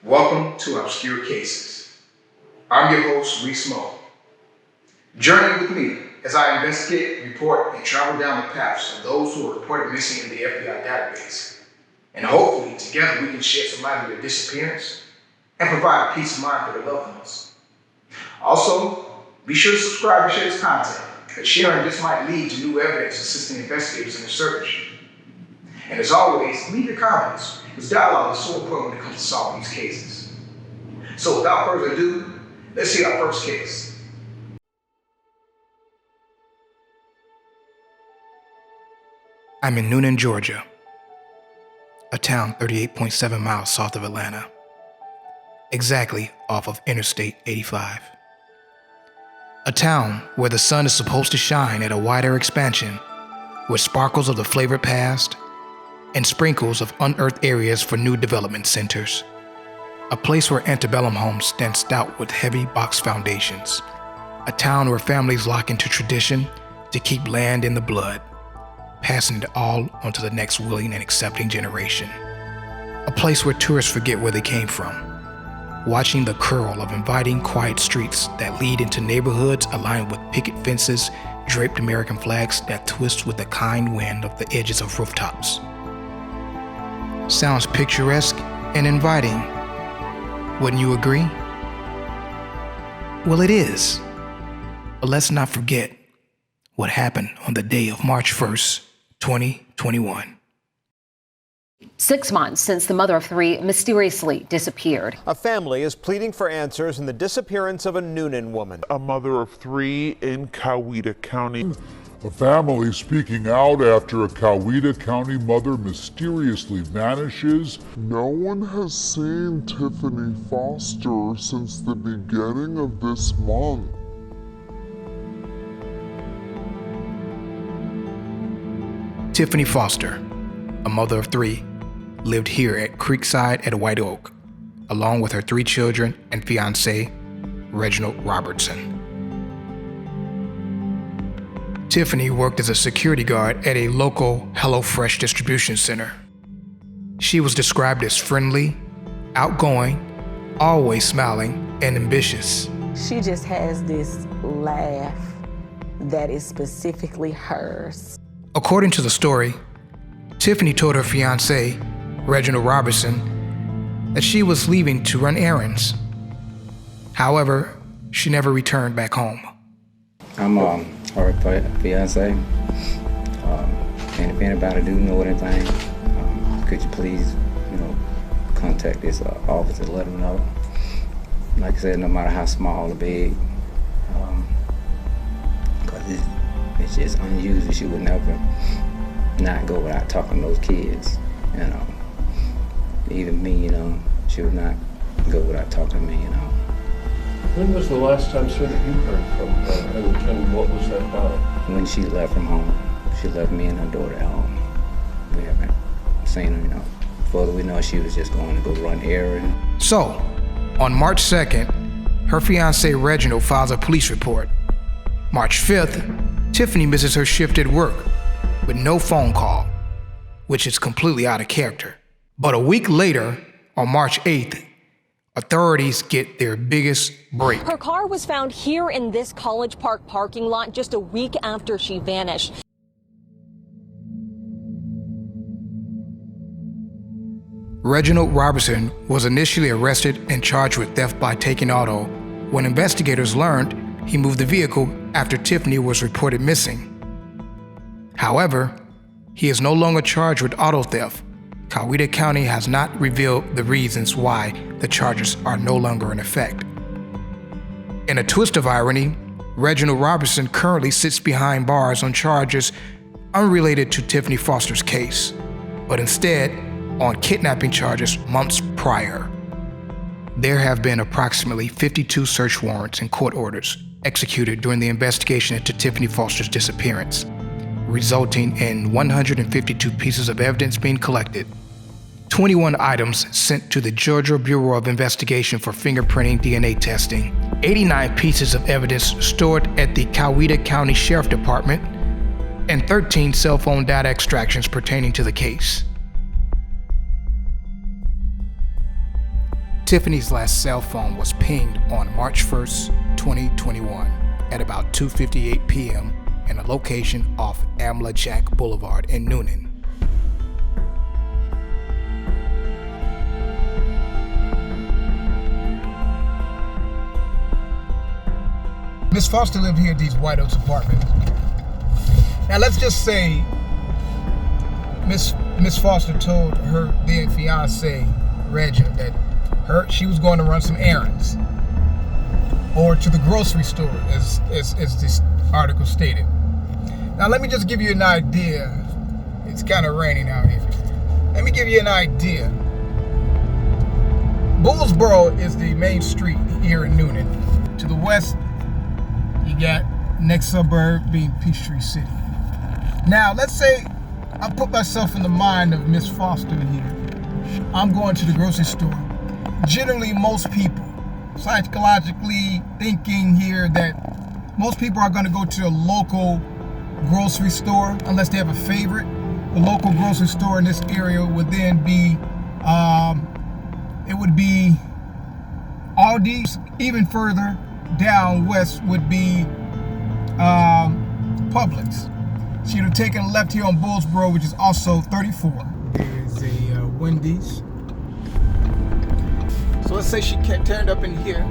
Welcome to Obscure Cases. I'm your host, Reese Moe. Journey with me as I investigate, report, and travel down the paths of those who are reported missing in the FBI database. And hopefully, together we can shed some light on their disappearance and provide peace of mind for their loved ones. Also, be sure to subscribe and share this content, as sharing this might lead to new evidence assisting investigators in their search. And as always, leave your comments, because dialogue is so important when it comes to solving these cases. So without further ado, let's see our first case. I'm in Newnan, Georgia, a town 38.7 miles south of Atlanta, exactly off of Interstate 85. A town where the sun is supposed to shine at a wider expansion, with sparkles of the flavored past and sprinkles of unearthed areas for new development centers. A place where antebellum homes stand stout with heavy box foundations. A town where families lock into tradition to keep land in the blood, passing it all onto the next willing and accepting generation. A place where tourists forget where they came from, watching the curl of inviting quiet streets that lead into neighborhoods aligned with picket fences, draped American flags that twist with the kind wind of the edges of rooftops. Sounds picturesque and inviting. Wouldn't you agree? Well, it is. But let's not forget what happened on the day of March 1st, 2021. 6 months since the mother of three mysteriously disappeared. A family is pleading for answers in the disappearance of a Newnan woman. A mother of three in Coweta County. A family speaking out after a Coweta County mother mysteriously vanishes. No one has seen Tiffany Foster since the beginning of this month. Tiffany Foster, a mother of three, lived here at Creekside at White Oak, along with her 3 children and fiance, Reginald Robertson. Tiffany worked as a security guard at a local HelloFresh distribution center. She was described as friendly, outgoing, always smiling, and ambitious. She just has this laugh that is specifically hers. According to the story, Tiffany told her fiance, Reginald Robertson, that she was leaving to run errands. However, she never returned back home. I'm her fiance. If anybody do know anything, could you please, contact this office and let them know. Like I said, no matter how small or big, because it's just unusual. She would never not go without talking to those kids. Even me, she would not go without talking to me. When was the last time, sir, that you heard from her, and what was that about? When she left from home. She left me and her daughter at home. We haven't seen her, Further we know, she was just going to go run errands. So, on March 2nd, her fiance Reginald files a police report. March 5th, Tiffany misses her shift at work with no phone call, which is completely out of character. But a week later, on March 8th, authorities get their biggest break. Her car was found here in this College Park parking lot just a week after she vanished. Reginald Robertson was initially arrested and charged with theft by taking auto when investigators learned he moved the vehicle after Tiffany was reported missing. However, he is no longer charged with auto theft. Coweta County has not revealed the reasons why the charges are no longer in effect. In a twist of irony, Reginald Robertson currently sits behind bars on charges unrelated to Tiffany Foster's case, but instead on kidnapping charges months prior. There have been approximately 52 search warrants and court orders executed during the investigation into Tiffany Foster's disappearance, resulting in 152 pieces of evidence being collected, 21 items sent to the Georgia Bureau of Investigation for fingerprinting DNA testing, 89 pieces of evidence stored at the Coweta County Sheriff Department, and 13 cell phone data extractions pertaining to the case. Tiffany's last cell phone was pinged on March 1st, 2021 at about 2:58 p.m. in a location off Amla-Jack Boulevard in Newnan. Miss Foster lived here at these White Oaks apartments. Now let's just say Miss Foster told her then fiance, Reginald, that she was going to run some errands or to the grocery store, as this article stated. Now let me just give you an idea. It's kind of raining out here. Let me give you an idea. Bullsboro is the main street here in Newnan. To the west, you got next suburb being Peachtree City. Now let's say I put myself in the mind of Miss Foster here. I'm going to the grocery store. Generally, most people, psychologically thinking here, that most people are going to go to a local grocery store unless they have a favorite. The local grocery store in this area would then be, it would be Aldi's. Even further down west would be Publix. So you'd have taken a left here on Bullsboro, which is also 34. There's a Wendy's. So let's say she turned up in here.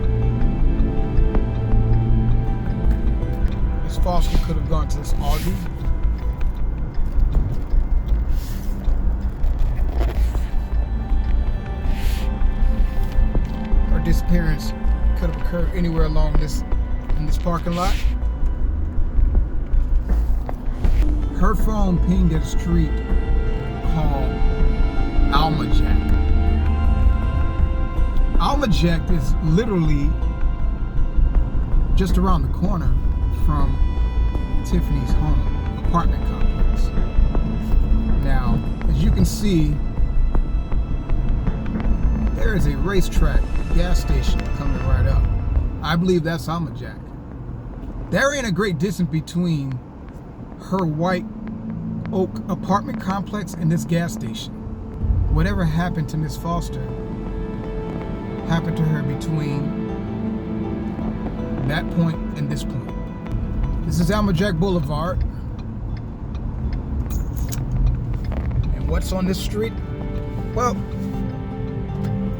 Miss Foster could have gone to this Aldi. Her disappearance could have occurred anywhere along in this parking lot. Her phone pinged at a street called Alma-Jack. Alma-Jack is literally just around the corner from Tiffany's home, apartment complex. Now, as you can see, there is a racetrack gas station coming right up. I believe that's Alma-Jack. There ain't a great distance between her White Oak apartment complex and this gas station. Whatever happened to Miss Foster happened to her between that point and this point. This is Alma-Jack Boulevard. And what's on this street? Well,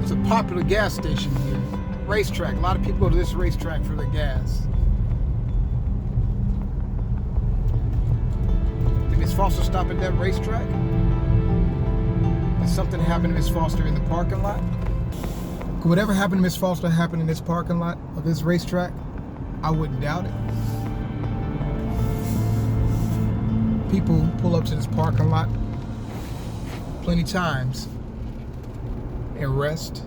it's a popular gas station here. Racetrack. A lot of people go to this racetrack for their gas. Did Miss Foster stop at that racetrack? Did something happen to Miss Foster in the parking lot? Could whatever happened to Miss Foster happen in this parking lot of this racetrack? I wouldn't doubt it. People pull up to this parking lot plenty times and rest.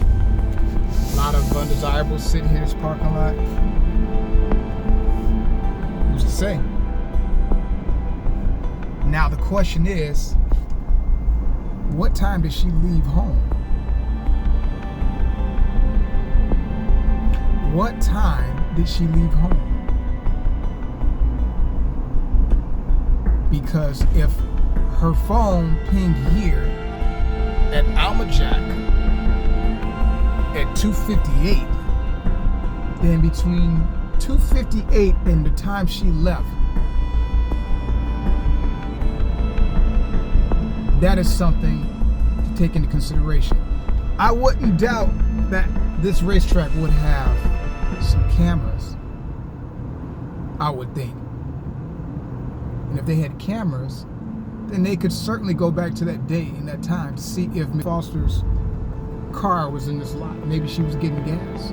A lot of undesirables sit here in this parking lot. Who's to say? Now the question is, what time did she leave home? What time did she leave home? Because if her phone pinged here at Alma-Jack at 2:58, then between 2:58 and the time she left, that is something to take into consideration. I wouldn't doubt that this racetrack would have some cameras, I would think. And if they had cameras, then they could certainly go back to that day and that time to see if Miss Foster's car was in this lot. Maybe she was getting gas.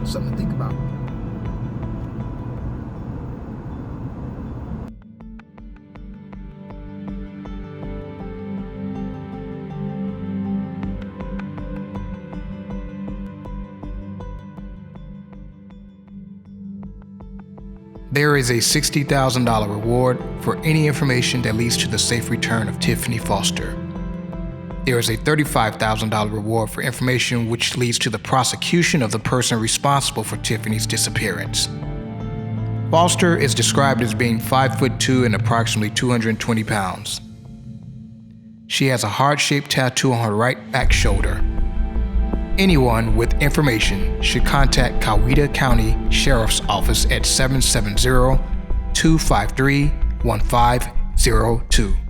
Something to think about. There is a $60,000 reward for any information that leads to the safe return of Tiffany Foster. There is a $35,000 reward for information which leads to the prosecution of the person responsible for Tiffany's disappearance. Foster is described as being 5'2" and approximately 220 pounds. She has a heart-shaped tattoo on her right back shoulder. Anyone with information should contact Coweta County Sheriff's Office at 770-253-1502.